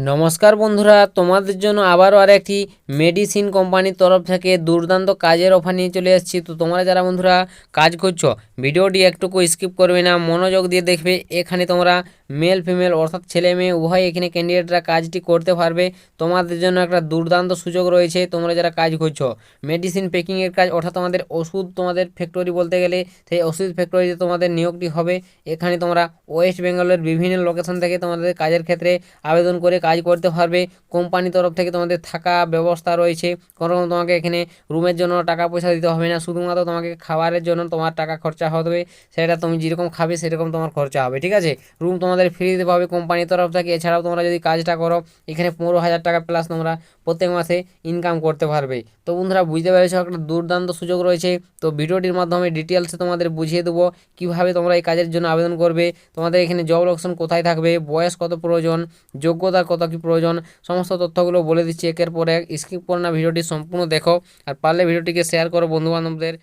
নমস্কার বন্ধুরা, তোমাদের জন্য আবারও আরেকটি মেডিসিন কোম্পানির তরফ থেকে দুর্দান্ত কাজের অফার নিয়ে চলে এসেছি। তো তোমরা যারা বন্ধুরা কাজ করছো, ভিডিওটি একটুকু স্কিপ করবে না, মনোযোগ দিয়ে দেখবে। এখানে তোমরা মেল ফিমেল অর্থাৎ ছেলে মেয়ে উভয় এখানে ক্যান্ডিডেটরা কাজটি করতে পারবে। তোমাদের জন্য একটা দুর্দান্ত সুযোগ রয়েছে। তোমরা যারা কাজ করছো মেডিসিন প্যাকিংয়ের কাজ, অর্থাৎ তোমাদের ওষুধ, তোমাদের ফ্যাক্টরি বলতে গেলে সেই ওষুধ ফ্যাক্টরিতে তোমাদের নিয়োগটি হবে। এখানে তোমরা ওয়েস্ট বেঙ্গলের বিভিন্ন লোকেশন থেকে তোমাদের কাজের ক্ষেত্রে আবেদন করে কাজ করতে পারবে। কোম্পানি তরফ থেকে তোমাদের থাকা ব্যবস্থা রয়েছে, কোনো রকম তোমাকে এখানে রুমের জন্য টাকা পয়সা দিতে হবে না, শুধুমাত্র তোমাকে খাবারের জন্য তোমার টাকা খরচা হবে। সেটা তুমি যেরকম খাবে সেরকম তোমার খরচা হবে, ঠিক আছে। রুম তোমাদের ফ্রি দিতে পাবে কোম্পানির তরফ থেকে। এছাড়াও তোমরা যদি কাজটা করো, এখানে 15,000 টাকা প্লাস তোমরা প্রত্যেক মাসে ইনকাম করতে পারবে। তো বন্ধুরা বুঝতে পেরেছো, একটা দুর্দান্ত সুযোগ রয়েছে। তো ভিডিওটির মাধ্যমে ডিটেলসে তোমাদের বুঝিয়ে দেবো কীভাবে তোমরা এই কাজের জন্য আবেদন করবে। তোমাদের এখানে জব লোকেশন কোথায় থাকবে, বয়স কত প্রয়োজন, যোগ্যতার কত কী প্রয়োজন, সমস্ত তথ্যগুলো বলে দিচ্ছি একের পর এক। স্কিপ করো না, ভিডিওটি সম্পূর্ণ দেখো। আর পারলে ভিডিওটিকে শেয়ার করো বন্ধুবান্ধবদের।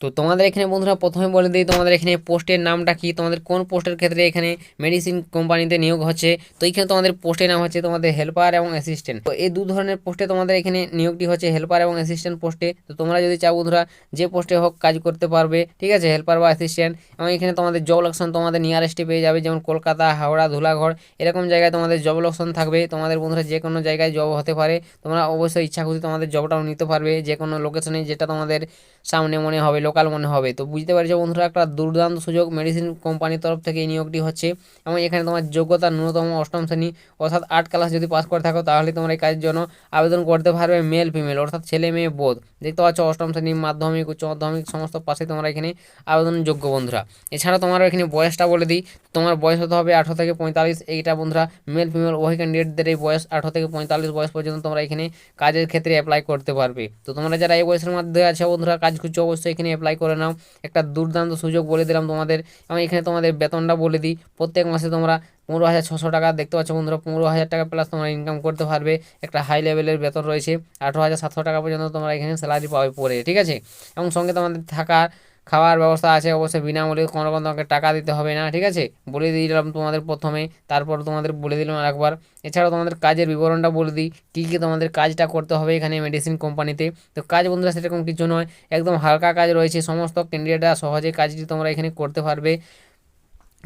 তো তোমাদের এখানে বন্ধুরা প্রথমে বলে দিই, তোমাদের এখানে পোস্টের নামটা কি, তোমাদের কোন পোস্টের ক্ষেত্রে এখানে মেডিসিন কোম্পানিতে নিয়োগ হচ্ছে। তো এখানে তোমাদের পোস্টের নাম হচ্ছে তোমাদের হেল্পার এবং অ্যাসিস্ট্যান্ট। তো এই দু ধরনের পোস্টে তোমাদের এখানে নিয়োগটি হচ্ছে হেল্পার এবং অ্যাসিস্ট্যান্ট পোস্টে। তো তোমরা যদি চাও বন্ধুরা যে পোস্টে হোক কাজ করতে পারবে, ঠিক আছে, হেল্পার বা অ্যাসিস্ট্যান্ট। এবং এখানে তোমাদের জব লোকেশন তোমাদের নিয়ারেস্টে পেয়ে যাবে, যেমন কলকাতা, হাওড়া, ধুলাগড় এরকম জায়গায় তোমাদের জব লোকেশন থাকবে। তোমাদের বন্ধুরা যে কোনো জায়গায় জব হতে পারে, তোমরা অবশ্যই ইচ্ছা খুশি তোমাদের জবটাও নিতে পারবে যে কোনো লোকেশনে, যেটা তোমাদের সামনে মনে হবে, লোকাল মনে হবে। তো বুঝতে পারছো বন্ধুরা, একটা দুর্দান্ত সুযোগ মেডিসিন কোম্পানির তরফ থেকে এই নিয়োগটি হচ্ছে। এবং এখানে তোমার যোগ্যতা ন্যূনতম অষ্টম শ্রেণী অর্থাৎ 8 ক্লাস যদি পাস করে থাকো, তাহলে তোমরা এই কাজের জন্য আবেদন করতে পারবে। মেল ফিমেল অর্থাৎ ছেলে মেয়ে বোধ, দেখতে পাচ্ছ অষ্টম শ্রেণী, মাধ্যমিক, উচ্চ মাধ্যমিক সমস্ত পাশে তোমরা এখানে আবেদনযোগ্য বন্ধুরা। এছাড়া তোমার এখানে বয়সটা বলে দিই, তোমার বয়স হতে হবে 18 থেকে 45। এইটা বন্ধুরা মেল ফিমেল উভয় ক্যান্ডিডেটদের এই বয়স 18 থেকে 45 বয়স পর্যন্ত তোমরা এখানে কাজের ক্ষেত্রে অ্যাপ্লাই করতে পারবে। তো তোমরা যারা এই বয়সের মধ্যে আছে বন্ধুরা কাজ খুঁজছো, অবশ্যই এখানে অ্যাপ্লাই করে নাও। একটা দুর্দান্ত সুযোগ বলে দিলাম তোমাদের। এবং এখানে তোমাদের বেতনটা বলে দিই, প্রত্যেক মাসে তোমরা 15,600 টাকা, দেখতে পাচ্ছ বন্ধুরা 15,000 টাকা প্লাস তোমরা ইনকাম করতে পারবে। একটা হাই লেভেলের বেতন রয়েছে, 18,700 টাকা পর্যন্ত তোমরা এখানে স্যালারি পাবে পরে, ঠিক আছে। এবং সঙ্গে তোমাদের থাকা খাওয়ার ব্যবস্থা আছে, অবশ্যই বিনামূল্যে, কোনো রকম তোমাকে টাকা দিতে হবে না, ঠিক আছে। বলে দিলাম তোমাদের প্রথমে, তারপর তোমাদের বলে দিলাম আরেকবার। এছাড়াও তোমাদের কাজের বিবরণটা বলে দিই, কী কী তোমাদের কাজটা করতে হবে এখানে মেডিসিন কোম্পানিতে। তো কাজ বন্ধুরা সেরকম কিছু নয়, একদম হালকা কাজ রয়েছে, সমস্ত ক্যান্ডিডেটরা সহজে কাজটি তোমরা এখানে করতে পারবে।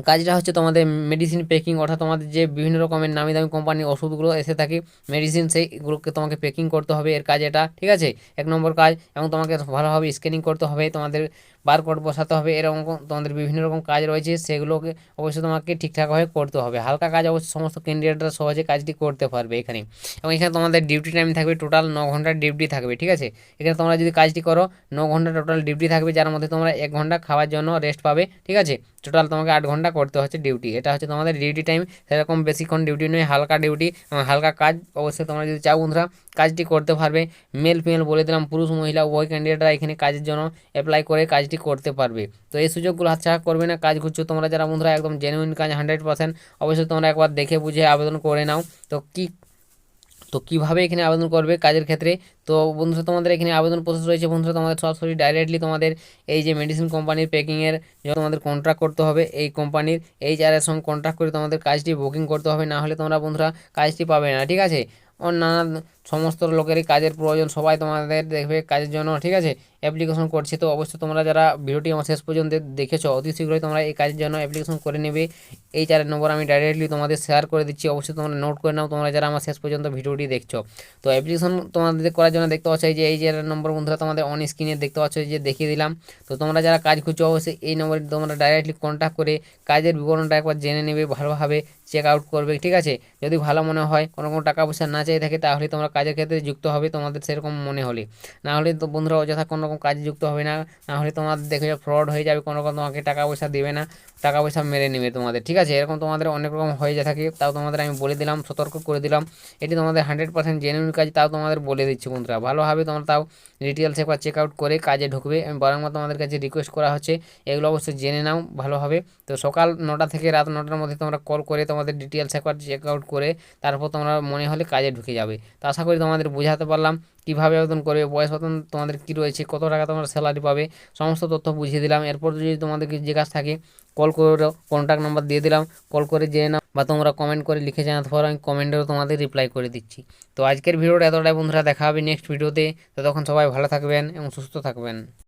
কাজটা হচ্ছে তোমাদের মেডিসিন প্যাকিং, অর্থাৎ তোমাদের যে বিভিন্ন রকমের নামি দামি কোম্পানির ওষুধগুলো এসে থাকে মেডিসিন, সেইগুলোকে তোমাকে প্যাকিং করতে হবে, এর কাজ এটা, ঠিক আছে, 1 নম্বর কাজ। এবং তোমাকে ভালোভাবে স্ক্যানিং করতে হবে, তোমাদের বারকোড বসাতে হবে, এরকম তোমাদের বিভিন্ন রকম কাজ রয়েছে, সেগুলোকে অবশ্যই তোমাকে ঠিকঠাকভাবে করতে হবে। হালকা কাজ অবশ্যই সমস্ত ক্যান্ডিডেটরা সহজে কাজটি করতে পারবে এখানে। এবং এখানে তোমাদের ডিউটি টাইম থাকবে টোটাল 9 ঘন্টার ডিউটি থাকবে, ঠিক আছে। এখানে তোমরা যদি কাজটি করো 9 ঘন্টা টোটাল ডিউটি থাকবে, যার মধ্যে তোমরা 1 ঘন্টা খাওয়ার জন্য রেস্ট পাবে, ঠিক আছে। টোটাল তোমাকে 8 ঘন্টা করতে হচ্ছে ডিউটি, এটা হচ্ছে তোমাদের ডিউটি টাইম। সেরকম বেশিক্ষণ ডিউটি নয়, হালকা ডিউটি, হালকা কাজ। অবশ্যই তোমরা যদি চাও বন্ধুরা কাজটি করতে পারবে। মেল ফিমেল বলে দিলাম, পুরুষ মহিলা উভয় ক্যান্ডিডেটরা এখানে কাজের জন্য অ্যাপ্লাই করে কাজটি করতে পারবে। তো এই সুযোগগুলো হাতছাড়া করবে না। কাজ খুঁজছো তোমরা যারা বন্ধুরা, একদম জেনুইন কাজ 100%, অবশ্যই তোমরা একবার দেখে বুঝে আবেদন করে নাও। তো কীভাবে এখানে আবেদন করবে কাজের ক্ষেত্রে, তো বন্ধুরা তোমাদের এখানে আবেদন প্রসেস রয়েছে বন্ধুরা। তোমাদের সরাসরি ডাইরেক্টলি তোমাদের এই যে মেডিসিন কোম্পানির প্যাকিংয়ের তোমাদের কন্ট্রাক্ট করতে হবে, এই কোম্পানির এইচআরের সঙ্গে কন্ট্রাক্ট করে তোমাদের কাজটি বুকিং করতে হবে, না হলে তোমরা বন্ধুরা কাজটি পাবে না, ঠিক আছে। নানান সমস্ত লোকেরই কাজের প্রয়োজন, সবাই তোমাদের দেখবে কাজের জন্য, ঠিক আছে, অ্যাপ্লিকেশন করছে। তো অবশ্যই তোমরা যারা ভিডিওটি আমার শেষ পর্যন্ত দেখেছো, অতি শীঘ্রই তোমরা এই কাজের জন্য অ্যাপ্লিকেশন করে নেবে। এই 4 নম্বর আমি ডাইরেক্টলি তোমাদের শেয়ার করে দিচ্ছি, অবশ্যই তোমরা নোট করে নাও তোমরা যারা আমার শেষ পর্যন্ত ভিডিওটি দেখছো। তো অ্যাপ্লিকেশন তোমাদের করার জন্য দেখতে পাচ্ছ এই যে 4 নম্বর বন্ধুরা তোমাদের অন স্ক্রিনে দেখতে পাচ্ছ, যে দেখিয়ে দিলাম। তো তোমরা যারা কাজ খুঁজছো অবশ্যই এই নম্বরে তোমরা ডাইরেক্টলি কন্ট্যাক্ট করে কাজের বিবরণটা একবার জেনে নেবে, ভালোভাবে চেক আউট করবে, ঠিক আছে। যদি ভালো মনে হয়, কোনো টাকা পয়সা না চাই থাকে, তাহলে তোমরা কাজের ক্ষেত্রে যুক্ত হবে তোমাদের সেরকম মনে হলে। না হলে তো বন্ধুরা অযথা কোনো রকম কাজে যুক্ত হবে না, না হলে তোমাদের দেখে ফ্রড হয়ে যাবে, কোনো রকম তোমাকে টাকা পয়সা দেবে না, টাকা পয়সা মেরে নেবে তোমাদের, ঠিক আছে। এরকম তোমাদের অনেক রকম হয়ে যা থাকে, তাও তোমাদের আমি বলে দিলাম, সতর্ক করে দিলাম। এটি তোমাদের 100% জেনুইন কাজ, তাও তোমাদের বলে দিচ্ছি বন্ধুরা। ভালোভাবে তোমরা তাও ডিটেলস একবার চেক আউট করে কাজে ঢুকবে। আমি বারংবার তোমাদের কাছে রিকোয়েস্ট করা হচ্ছে, এগুলো অবশ্যই জেনে নাও ভালোভাবে। তো সকাল 9টা থেকে রাত 9টার মধ্যে তোমরা কল করে তোমাদের ডিটেলস একবার চেক আউট করে তারপর তোমরা মনে হলে কাজে ঢুকে যাবে। তো আশা করি তোমাদের বোঝাতে পারলাম কীভাবে আবেদন করবে, বয়স বেতন তোমাদের কী রয়েছে, কত টাকা তোমরা স্যালারি পাবে, সমস্ত তথ্য বুঝিয়ে দিলাম। এরপর যদি তোমাদের কিছু জিজ্ঞাসা থাকে কল করে, কন্ট্যাক্ট নাম্বার দিয়ে দিলাম, কল করে জেনে নাও বা তোমরা কমেন্ট করে লিখে জানাতে পারো, আমি কমেন্টেও তোমাদের রিপ্লাই করে দিচ্ছি। তো আজকের ভিডিওটা এতটাই বন্ধুরা, দেখা হবে নেক্সট ভিডিওতে। ততক্ষণ সবাই ভালো থাকবেন এবং সুস্থ থাকবেন।